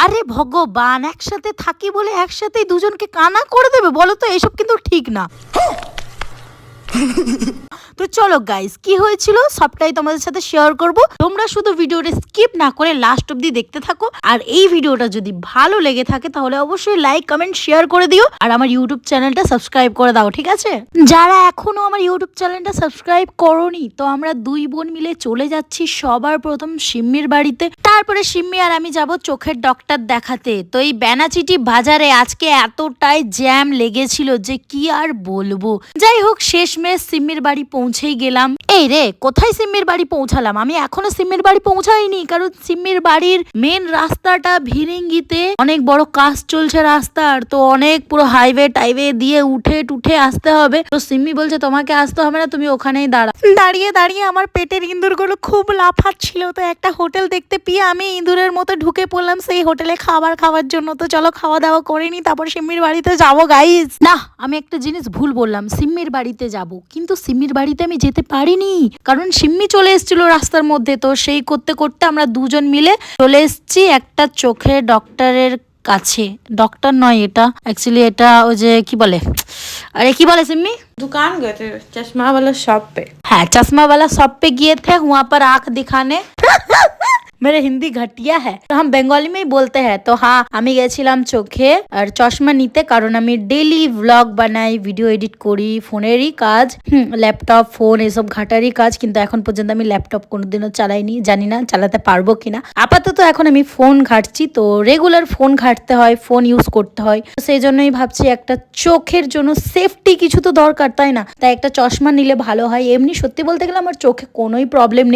আরে ভগবান, একসাথে থাকি বলে একসাথেই দুজনকে কানা করে দেবে? বলো তো, এসব কিন্তু ঠিক না। তো চলো গাইস, কি হয়েছিল সবটাই তোমাদের সাথে শেয়ার করব। তোমরা শুধু ভিডিওটা স্কিপ না করে লাস্ট অব্দি দেখতে থাকো। আর এই ভিডিওটা যদি ভালো লেগে থাকে তাহলে অবশ্যই লাইক কমেন্ট শেয়ার করে দিও, আর আমার ইউটিউব চ্যানেলটা সাবস্ক্রাইব করে দাও, ঠিক আছে? যারা এখনো আমার ইউটিউব চ্যানেলটা সাবস্ক্রাইব করোনি, তো আমরা দুই বোন মিলে চলে যাচ্ছি সবার প্রথম সিম্মির বাড়িতে। তারপরে সিম্মি আর আমি যাব চোখের ডক্টর দেখাতে। তো এই বেনাচিটি বাজারে আজকে এতটাই জ্যাম লেগেছিল যে কি আর বলবো। যাই হোক, শেষমেশ সিম্মির বাড়ি পৌঁছেই গেলাম। এই রে, কোথায় সিম্মির বাড়ি পৌঁছালাম? আমি এখনো সিম্মির বাড়ি পৌঁছাইনি, কারণ সিম্মির বাড়ির মেন রাস্তাটা ভিরিঙ্গিতে অনেক বড় কাজ চলছে রাস্তার। তো অনেক পুরো হাইওয়ে টাইওয়ে দিয়ে উঠে টুঠে আসতে হবে। তো সিম্মি বলছে তোমাকে আসতে হবে না, তুমি ওখানেই দাঁড়িয়ে দাঁড়িয়ে আমার পেটের ইঁদুরগুলো খুব লাফাচ্ছিল। তো একটা হোটেল দেখতে পেয়ে আমি ইঁদুরের মতো ঢুকে পড়লাম সেই হোটেলে খাবার খাওয়ার জন্য। তো চলো খাওয়া দাওয়া করে নি, তারপর সিম্মির বাড়িতে যাবো গাইস। না, আমি একটা জিনিস ভুল বললাম, সিম্মির বাড়িতে যাব, কিন্তু সিম্মির বাড়িতে আমি যেতে পারিনি, কারণ সিম্মি চলে এসেছিল রাস্তার মধ্যে। তো সেই করতে করতে আমরা দুজন মিলে চলে এসেছি একটা চোখের ডক্টরের কাছে। ডক্টর নয় এটা, অ্যাকচুয়ালি এটা ওই যে কি বলে, अरे की बोले सिम्मी? दुकान गए थे चश्मा वाला शॉप पे। हाँ, चश्मा वाला शॉप पे गए थे, वहाँ पर आंख दिखाने। मेरे हिंदी घटिया है, तो हम बेंगली में ही बोलते हैं। तो हाँ, আমি গেছিলাম চোখে আর চশমা নিতে, কারণ আমি ডেইলি ব্লগ বানাই, ভিডিও এডিট করি, ফোনেরই কাজ, ল্যাপটপ ফোন এসব ঘাটারই কাজ। কিন্তু এখন পর্যন্ত আমি ল্যাপটপ কোনোদিনও চালাইনি, জানি না চালাতে পারবো কিনা। আপাতত এখন আমি ফোন ঘাটছি, তো রেগুলার ফোন ঘাটতে হয়, ফোন ইউজ করতে হয়। সেই জন্যই ভাবছি একটা চোখের জন্য সেফটি কিছু তো দরকার, তাই না? তাই একটা চশমা নিলে ভালো হয়। এমনি সত্যি বলতে গেলে আমার চোখে কোনোই প্রবলেম নেই।